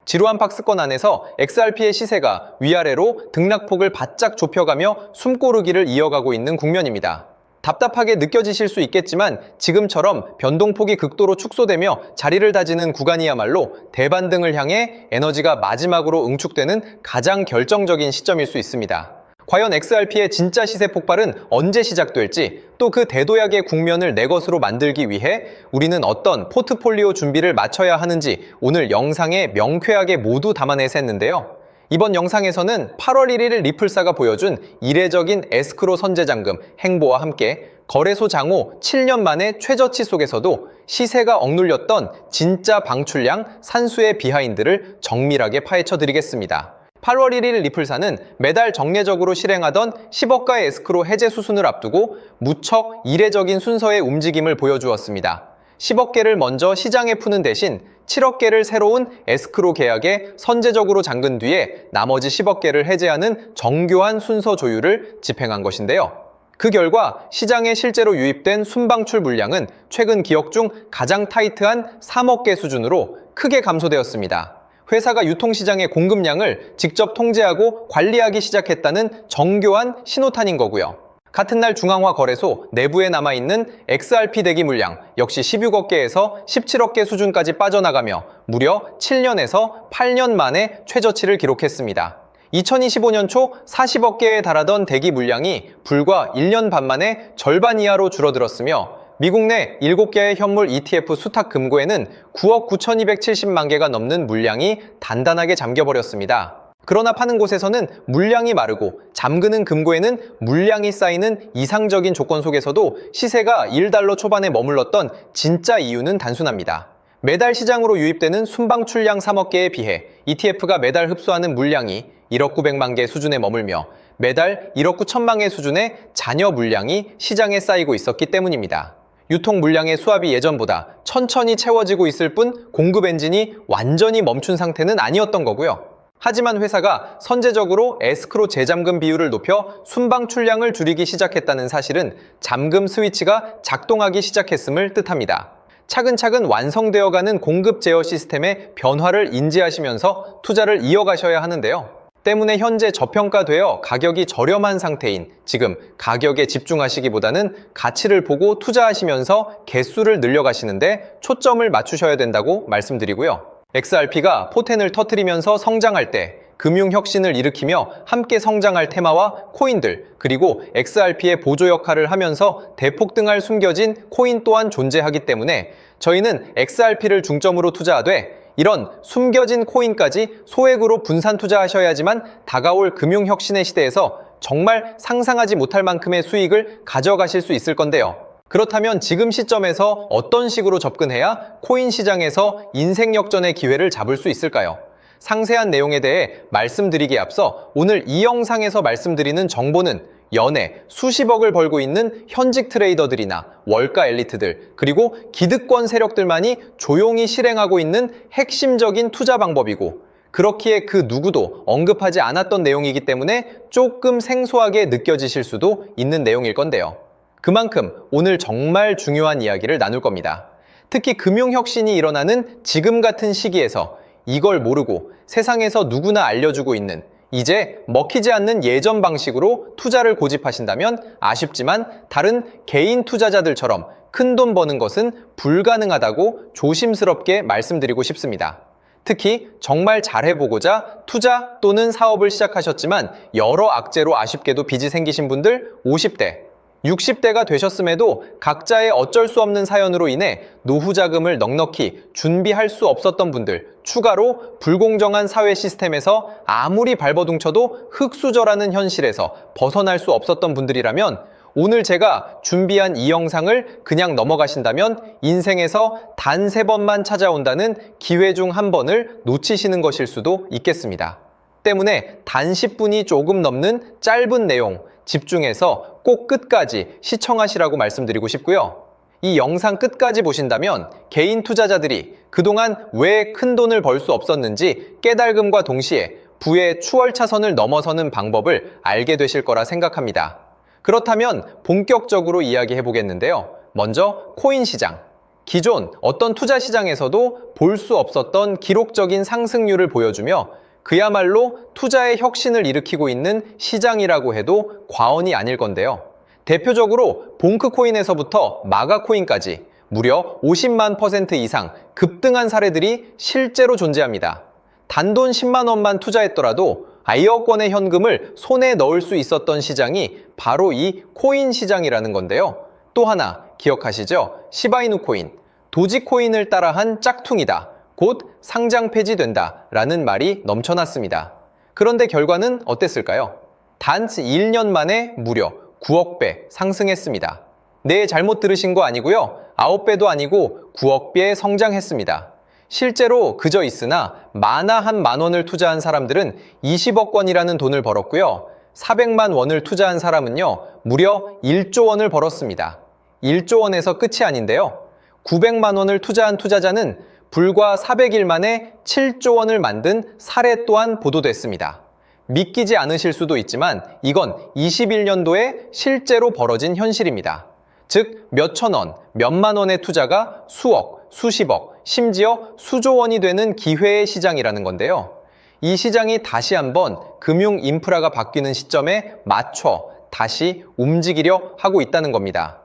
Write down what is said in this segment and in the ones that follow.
지루한 박스권 안에서 XRP의 시세가 위아래로 등락폭을 바짝 좁혀가며 숨고르기를 이어가고 있는 국면입니다. 답답하게 느껴지실 수 있겠지만 지금처럼 변동폭이 극도로 축소되며 자리를 다지는 구간이야말로 대반등을 향해 에너지가 마지막으로 응축되는 가장 결정적인 시점일 수 있습니다. 과연 XRP의 진짜 시세 폭발은 언제 시작될지, 또 그 대도약의 국면을 내 것으로 만들기 위해 우리는 어떤 포트폴리오 준비를 마쳐야 하는지 오늘 영상에 명쾌하게 모두 담아내서 했는데요. 이번 영상에서는 8월 1일 리플사가 보여준 이례적인 에스크로 선제자금 행보와 함께 거래소 장호 7년 만의 최저치 속에서도 시세가 억눌렸던 진짜 방출량 산수의 비하인드를 정밀하게 파헤쳐 드리겠습니다. 8월 1일 리플사는 매달 정례적으로 실행하던 10억가의 에스크로 해제 수순을 앞두고 무척 이례적인 순서의 움직임을 보여주었습니다. 10억 개를 먼저 시장에 푸는 대신 7억 개를 새로운 에스크로 계약에 선제적으로 잠근 뒤에 나머지 10억 개를 해제하는 정교한 순서 조율을 집행한 것인데요. 그 결과 시장에 실제로 유입된 순방출 물량은 최근 기억 중 가장 타이트한 3억 개 수준으로 크게 감소되었습니다. 회사가 유통시장의 공급량을 직접 통제하고 관리하기 시작했다는 정교한 신호탄인 거고요. 같은 날 중앙화 거래소 내부에 남아있는 XRP 대기 물량 역시 16억 개에서 17억 개 수준까지 빠져나가며 무려 7년에서 8년 만에 최저치를 기록했습니다. 2025년 초 40억 개에 달하던 대기 물량이 불과 1년 반 만에 절반 이하로 줄어들었으며 미국 내 7개의 현물 ETF 수탁 금고에는 9억 9,270만 개가 넘는 물량이 단단하게 잠겨버렸습니다. 그러나 파는 곳에서는 물량이 마르고 잠그는 금고에는 물량이 쌓이는 이상적인 조건 속에서도 시세가 1달러 초반에 머물렀던 진짜 이유는 단순합니다. 매달 시장으로 유입되는 순방출량 3억 개에 비해 ETF가 매달 흡수하는 물량이 1억 900만 개 수준에 머물며 매달 1억 9천만 개 수준의 잔여 물량이 시장에 쌓이고 있었기 때문입니다. 유통 물량의 수합이 예전보다 천천히 채워지고 있을 뿐 공급 엔진이 완전히 멈춘 상태는 아니었던 거고요. 하지만 회사가 선제적으로 에스크로 재잠금 비율을 높여 순방 출량을 줄이기 시작했다는 사실은 잠금 스위치가 작동하기 시작했음을 뜻합니다. 차근차근 완성되어가는 공급 제어 시스템의 변화를 인지하시면서 투자를 이어가셔야 하는데요. 때문에 현재 저평가되어 가격이 저렴한 상태인 지금 가격에 집중하시기보다는 가치를 보고 투자하시면서 개수를 늘려가시는데 초점을 맞추셔야 된다고 말씀드리고요. XRP가 포텐을 터뜨리면서 성장할 때 금융혁신을 일으키며 함께 성장할 테마와 코인들, 그리고 XRP의 보조 역할을 하면서 대폭등할 숨겨진 코인 또한 존재하기 때문에 저희는 XRP를 중점으로 투자하되 이런 숨겨진 코인까지 소액으로 분산 투자하셔야지만 다가올 금융혁신의 시대에서 정말 상상하지 못할 만큼의 수익을 가져가실 수 있을 건데요. 그렇다면 지금 시점에서 어떤 식으로 접근해야 코인 시장에서 인생 역전의 기회를 잡을 수 있을까요? 상세한 내용에 대해 말씀드리기에 앞서 오늘 이 영상에서 말씀드리는 정보는 연에 수십억을 벌고 있는 현직 트레이더들이나 월가 엘리트들, 그리고 기득권 세력들만이 조용히 실행하고 있는 핵심적인 투자 방법이고, 그렇기에 그 누구도 언급하지 않았던 내용이기 때문에 조금 생소하게 느껴지실 수도 있는 내용일 건데요. 그만큼 오늘 정말 중요한 이야기를 나눌 겁니다. 특히 금융혁신이 일어나는 지금 같은 시기에서 이걸 모르고 세상에서 누구나 알려주고 있는, 이제 먹히지 않는 예전 방식으로 투자를 고집하신다면 아쉽지만 다른 개인 투자자들처럼 큰돈 버는 것은 불가능하다고 조심스럽게 말씀드리고 싶습니다. 특히 정말 잘해보고자 투자 또는 사업을 시작하셨지만 여러 악재로 아쉽게도 빚이 생기신 분들 50대, 60대가 되셨음에도 각자의 어쩔 수 없는 사연으로 인해 노후 자금을 넉넉히 준비할 수 없었던 분들, 추가로 불공정한 사회 시스템에서 아무리 발버둥쳐도 흙수저라는 현실에서 벗어날 수 없었던 분들이라면 오늘 제가 준비한 이 영상을 그냥 넘어가신다면 인생에서 단 3번만 찾아온다는 기회 중 한 번을 놓치시는 것일 수도 있겠습니다. 때문에 단 10분이 조금 넘는 짧은 내용 집중해서 꼭 끝까지 시청하시라고 말씀드리고 싶고요. 이 영상 끝까지 보신다면 개인 투자자들이 그동안 왜 큰 돈을 벌 수 없었는지 깨달음과 동시에 부의 추월차선을 넘어서는 방법을 알게 되실 거라 생각합니다. 그렇다면 본격적으로 이야기해 보겠는데요. 먼저 코인 시장. 기존 어떤 투자 시장에서도 볼 수 없었던 기록적인 상승률을 보여주며 그야말로 투자의 혁신을 일으키고 있는 시장이라고 해도 과언이 아닐 건데요. 대표적으로 봉크코인에서부터 마가코인까지 무려 50만 % 이상 급등한 사례들이 실제로 존재합니다. 단돈 10만 원만 투자했더라도 1억 원의 현금을 손에 넣을 수 있었던 시장이 바로 이 코인 시장이라는 건데요. 또 하나 기억하시죠? 시바이누 코인, 도지코인을 따라한 짝퉁이다. 곧 상장 폐지된다. 라는 말이 넘쳐났습니다. 그런데 결과는 어땠을까요? 단 1년 만에 무려 9억 배 상승했습니다. 네, 잘못 들으신 거 아니고요. 9배도 아니고 9억 배 성장했습니다. 실제로 그저 있으나 만화 한 만 원을 투자한 사람들은 20억 원이라는 돈을 벌었고요. 400만 원을 투자한 사람은요, 무려 1조 원을 벌었습니다. 1조 원에서 끝이 아닌데요. 900만 원을 투자한 투자자는 불과 400일 만에 7조 원을 만든 사례 또한 보도됐습니다. 믿기지 않으실 수도 있지만 이건 21년도에 실제로 벌어진 현실입니다. 즉, 몇천 원, 몇만 원의 투자가 수억, 수십억, 심지어 수조 원이 되는 기회의 시장이라는 건데요. 이 시장이 다시 한번 금융 인프라가 바뀌는 시점에 맞춰 다시 움직이려 하고 있다는 겁니다.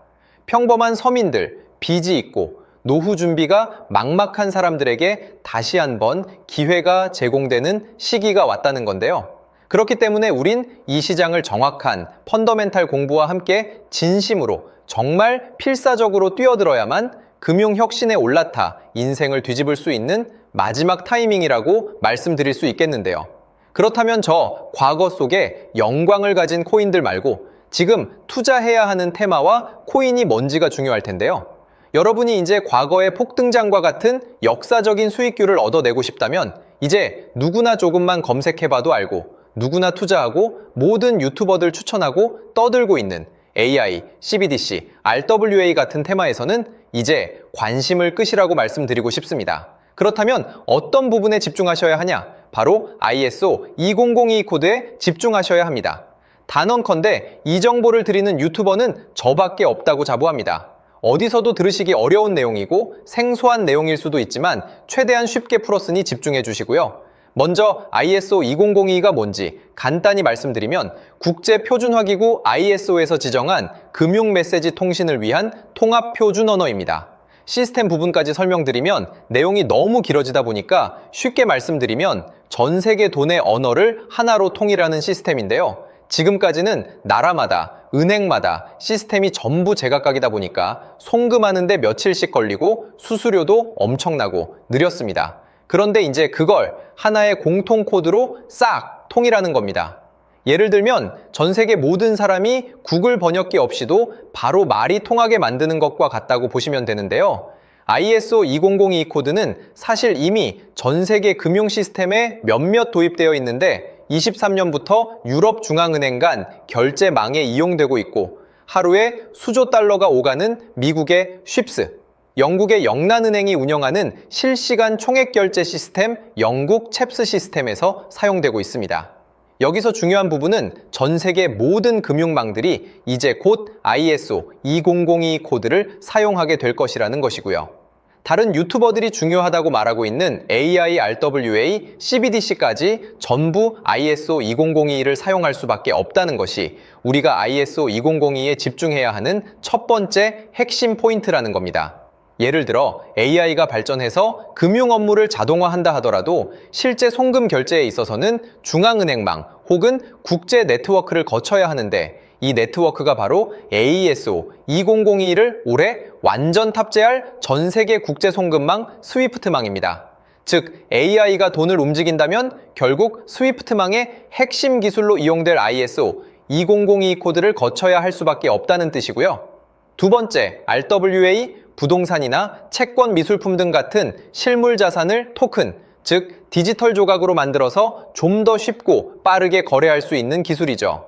평범한 서민들, 빚이 있고 노후 준비가 막막한 사람들에게 다시 한번 기회가 제공되는 시기가 왔다는 건데요. 그렇기 때문에 우린 이 시장을 정확한 펀더멘탈 공부와 함께 진심으로 정말 필사적으로 뛰어들어야만 금융혁신에 올라타 인생을 뒤집을 수 있는 마지막 타이밍이라고 말씀드릴 수 있겠는데요. 그렇다면 저 과거 속에 영광을 가진 코인들 말고 지금 투자해야 하는 테마와 코인이 뭔지가 중요할 텐데요. 여러분이 이제 과거의 폭등장과 같은 역사적인 수익률을 얻어내고 싶다면 이제 누구나 조금만 검색해봐도 알고 누구나 투자하고 모든 유튜버들 추천하고 떠들고 있는 AI, CBDC, RWA 같은 테마에서는 이제 관심을 끄시라고 말씀드리고 싶습니다. 그렇다면 어떤 부분에 집중하셔야 하냐? 바로 ISO 2002 코드에 집중하셔야 합니다. 단언컨대 이 정보를 드리는 유튜버는 저밖에 없다고 자부합니다. 어디서도 들으시기 어려운 내용이고 생소한 내용일 수도 있지만 최대한 쉽게 풀었으니 집중해 주시고요. 먼저 ISO 2002가 뭔지 간단히 말씀드리면 국제표준화기구 ISO에서 지정한 금융메시지 통신을 위한 통합표준 언어입니다. 시스템 부분까지 설명드리면 내용이 너무 길어지다 보니까 쉽게 말씀드리면 전 세계 돈의 언어를 하나로 통일하는 시스템인데요. 지금까지는 나라마다, 은행마다 시스템이 전부 제각각이다 보니까 송금하는데 며칠씩 걸리고 수수료도 엄청나고 느렸습니다. 그런데 이제 그걸 하나의 공통 코드로 싹 통일하는 겁니다. 예를 들면 전 세계 모든 사람이 구글 번역기 없이도 바로 말이 통하게 만드는 것과 같다고 보시면 되는데요. ISO 2002 코드는 사실 이미 전 세계 금융 시스템에 몇몇 도입되어 있는데 23년부터 유럽중앙은행 간 결제망에 이용되고 있고 하루에 수조 달러가 오가는 미국의 쉽스, 영국의 영란은행이 운영하는 실시간 총액결제 시스템 영국 챕스 시스템에서 사용되고 있습니다. 여기서 중요한 부분은 전 세계 모든 금융망들이 이제 곧 ISO 2002 코드를 사용하게 될 것이라는 것이고요. 다른 유튜버들이 중요하다고 말하고 있는 AI, RWA, CBDC까지 전부 ISO 2002를 사용할 수밖에 없다는 것이 우리가 ISO 2002에 집중해야 하는 첫 번째 핵심 포인트라는 겁니다. 예를 들어 AI가 발전해서 금융 업무를 자동화한다 하더라도 실제 송금 결제에 있어서는 중앙은행망 혹은 국제 네트워크를 거쳐야 하는데 이 네트워크가 바로 AESO 2002를 올해 완전 탑재할 전 세계 국제 송금망 스위프트망입니다. 즉 AI가 돈을 움직인다면 결국 스위프트망의 핵심 기술로 이용될 ISO 2002 코드를 거쳐야 할 수밖에 없다는 뜻이고요. 두 번째, RWA, 부동산이나 채권 미술품 등 같은 실물 자산을 토큰, 즉 디지털 조각으로 만들어서 좀 더 쉽고 빠르게 거래할 수 있는 기술이죠.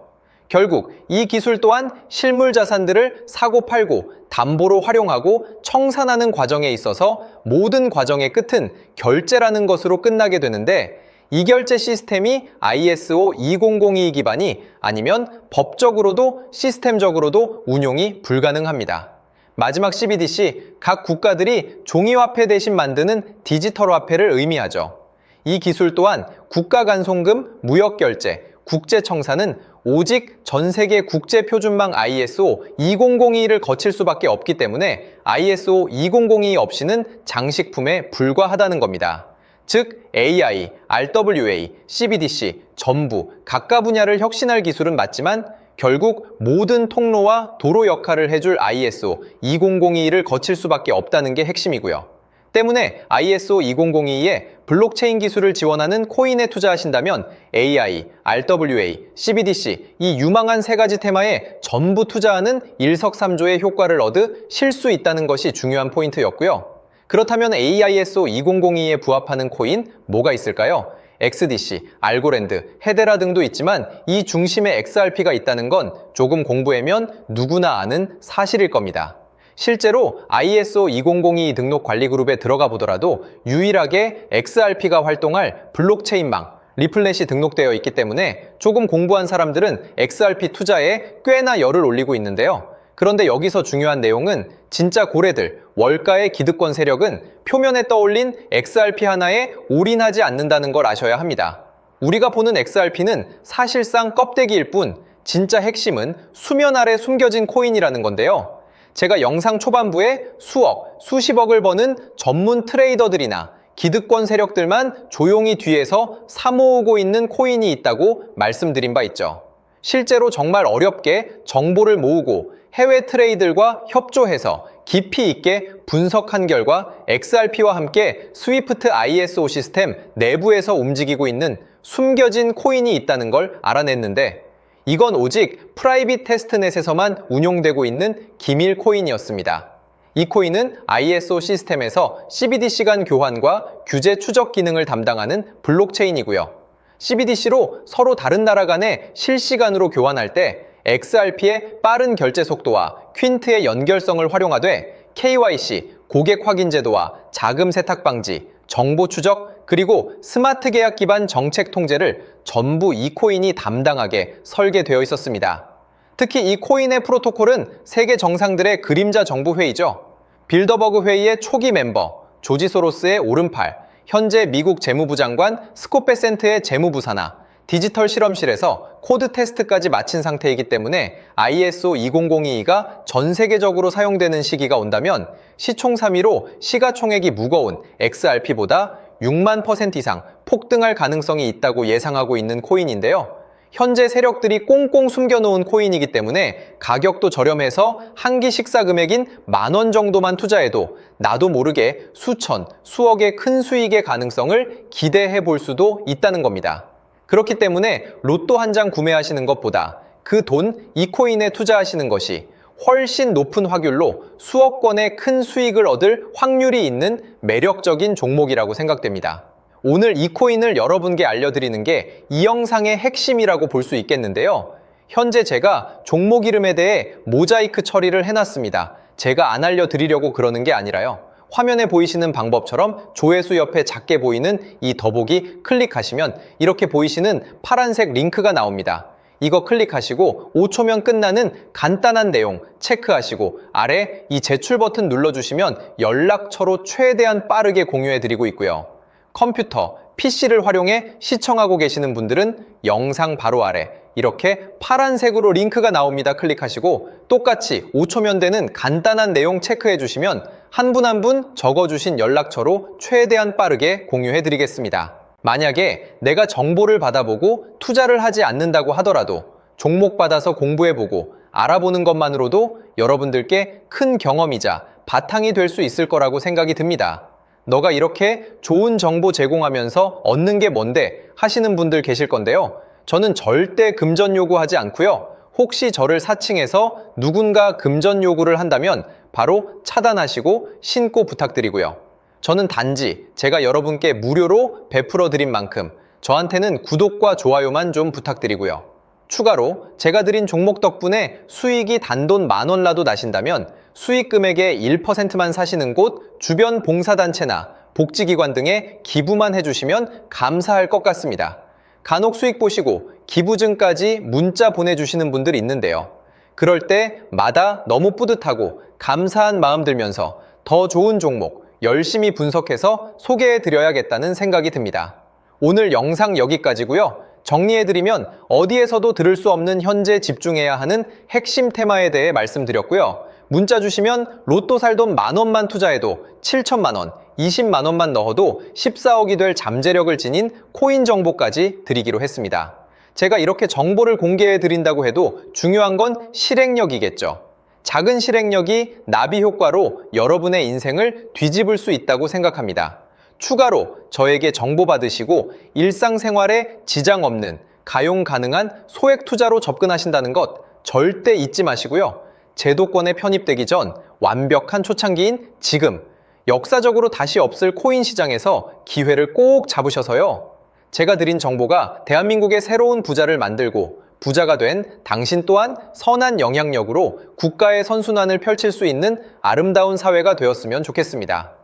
결국 이 기술 또한 실물 자산들을 사고 팔고 담보로 활용하고 청산하는 과정에 있어서 모든 과정의 끝은 결제라는 것으로 끝나게 되는데 이 결제 시스템이 ISO 2002 기반이 아니면 법적으로도 시스템적으로도 운용이 불가능합니다. 마지막 CBDC, 각 국가들이 종이화폐 대신 만드는 디지털 화폐를 의미하죠. 이 기술 또한 국가간송금, 무역결제, 국제청산은 오직 전 세계 국제표준망 ISO 2002를 거칠 수밖에 없기 때문에 ISO 2002 없이는 장식품에 불과하다는 겁니다. 즉 AI, RWA, CBDC 전부 각각 분야를 혁신할 기술은 맞지만 결국 모든 통로와 도로 역할을 해줄 ISO 2002를 거칠 수밖에 없다는 게 핵심이고요. 때문에 ISO 2002에 블록체인 기술을 지원하는 코인에 투자하신다면 AI, RWA, CBDC 이 유망한 세 가지 테마에 전부 투자하는 일석삼조의 효과를 얻으실 수 있다는 것이 중요한 포인트였고요. 그렇다면 AISO 2002에 부합하는 코인 뭐가 있을까요? XDC, 알고랜드, 헤데라 등도 있지만 이 중심에 XRP가 있다는 건 조금 공부하면 누구나 아는 사실일 겁니다. 실제로 ISO 2002 등록 관리 그룹에 들어가 보더라도 유일하게 XRP가 활동할 블록체인망, 리플렛이 등록되어 있기 때문에 조금 공부한 사람들은 XRP 투자에 꽤나 열을 올리고 있는데요. 그런데 여기서 중요한 내용은 진짜 고래들, 월가의 기득권 세력은 표면에 떠올린 XRP 하나에 올인하지 않는다는 걸 아셔야 합니다. 우리가 보는 XRP는 사실상 껍데기일 뿐 진짜 핵심은 수면 아래 숨겨진 코인이라는 건데요. 제가 영상 초반부에 수억, 수십억을 버는 전문 트레이더들이나 기득권 세력들만 조용히 뒤에서 사모으고 있는 코인이 있다고 말씀드린 바 있죠. 실제로 정말 어렵게 정보를 모으고 해외 트레이더들과 협조해서 깊이 있게 분석한 결과 XRP와 함께 스위프트 ISO 시스템 내부에서 움직이고 있는 숨겨진 코인이 있다는 걸 알아냈는데 이건 오직 프라이빗 테스트넷에서만 운용되고 있는 기밀 코인이었습니다. 이 코인은 ISO 시스템에서 CBDC 간 교환과 규제 추적 기능을 담당하는 블록체인이고요. CBDC로 서로 다른 나라 간에 실시간으로 교환할 때 XRP의 빠른 결제 속도와 퀸트의 연결성을 활용하되 KYC, 고객 확인 제도와 자금 세탁 방지, 정보 추적, 그리고 스마트 계약 기반 정책 통제를 전부 이 코인이 담당하게 설계되어 있었습니다. 특히 이 코인의 프로토콜은 세계 정상들의 그림자 정부 회의죠. 빌더버그 회의의 초기 멤버, 조지 소로스의 오른팔, 현재 미국 재무부 장관 스콧 베센트의 재무부 산하, 디지털 실험실에서 코드 테스트까지 마친 상태이기 때문에 ISO 2002가 전 세계적으로 사용되는 시기가 온다면 시총삼위로 시가총액이 무거운 XRP보다 6만 % 이상 폭등할 가능성이 있다고 예상하고 있는 코인인데요. 현재 세력들이 꽁꽁 숨겨놓은 코인이기 때문에 가격도 저렴해서 한 끼 식사 금액인 10,000원 정도만 투자해도 나도 모르게 수천, 수억의 큰 수익의 가능성을 기대해 볼 수도 있다는 겁니다. 그렇기 때문에 로또 한 장 구매하시는 것보다 그 돈 이 코인에 투자하시는 것이 훨씬 높은 확률로 수억 건의 큰 수익을 얻을 확률이 있는 매력적인 종목이라고 생각됩니다. 오늘 이 코인을 여러분께 알려드리는 게 이 영상의 핵심이라고 볼 수 있겠는데요. 현재 제가 종목 이름에 대해 모자이크 처리를 해놨습니다. 제가 안 알려드리려고 그러는 게 아니라요. 화면에 보이시는 방법처럼 조회수 옆에 작게 보이는 이 더보기 클릭하시면 이렇게 보이시는 파란색 링크가 나옵니다. 이거 클릭하시고 5초면 끝나는 간단한 내용 체크하시고 아래 이 제출 버튼 눌러주시면 연락처로 최대한 빠르게 공유해드리고 있고요. 컴퓨터, PC를 활용해 시청하고 계시는 분들은 영상 바로 아래 이렇게 파란색으로 링크가 나옵니다. 클릭하시고 똑같이 5초면 되는 간단한 내용 체크해 주시면 한 분 한 분 적어주신 연락처로 최대한 빠르게 공유해 드리겠습니다. 만약에 내가 정보를 받아보고 투자를 하지 않는다고 하더라도 종목 받아서 공부해보고 알아보는 것만으로도 여러분들께 큰 경험이자 바탕이 될 수 있을 거라고 생각이 듭니다. 너가 이렇게 좋은 정보 제공하면서 얻는 게 뭔데 하시는 분들 계실 건데요. 저는 절대 금전 요구하지 않고요. 혹시 저를 사칭해서 누군가 금전 요구를 한다면 바로 차단하시고 신고 부탁드리고요. 저는 단지 제가 여러분께 무료로 베풀어 드린 만큼 저한테는 구독과 좋아요만 좀 부탁드리고요. 추가로 제가 드린 종목 덕분에 수익이 단돈 10,000원라도 나신다면 수익 금액의 1%만 사시는 곳 주변 봉사단체나 복지기관 등에 기부만 해주시면 감사할 것 같습니다. 간혹 수익 보시고 기부증까지 문자 보내주시는 분들 있는데요. 그럴 때마다 너무 뿌듯하고 감사한 마음 들면서 더 좋은 종목 열심히 분석해서 소개해드려야겠다는 생각이 듭니다. 오늘 영상 여기까지고요. 정리해드리면 어디에서도 들을 수 없는 현재 집중해야 하는 핵심 테마에 대해 말씀드렸고요. 문자 주시면 로또 살 돈 10,000원만 투자해도 7천만 원, 20만 원만 넣어도 14억이 될 잠재력을 지닌 코인 정보까지 드리기로 했습니다. 제가 이렇게 정보를 공개해 드린다고 해도 중요한 건 실행력이겠죠. 작은 실행력이 나비 효과로 여러분의 인생을 뒤집을 수 있다고 생각합니다. 추가로 저에게 정보 받으시고 일상생활에 지장 없는 가용 가능한 소액 투자로 접근하신다는 것 절대 잊지 마시고요. 제도권에 편입되기 전 완벽한 초창기인 지금 역사적으로 다시 없을 코인 시장에서 기회를 꼭 잡으셔서요. 제가 드린 정보가 대한민국의 새로운 부자를 만들고 부자가 된 당신 또한 선한 영향력으로 국가의 선순환을 펼칠 수 있는 아름다운 사회가 되었으면 좋겠습니다.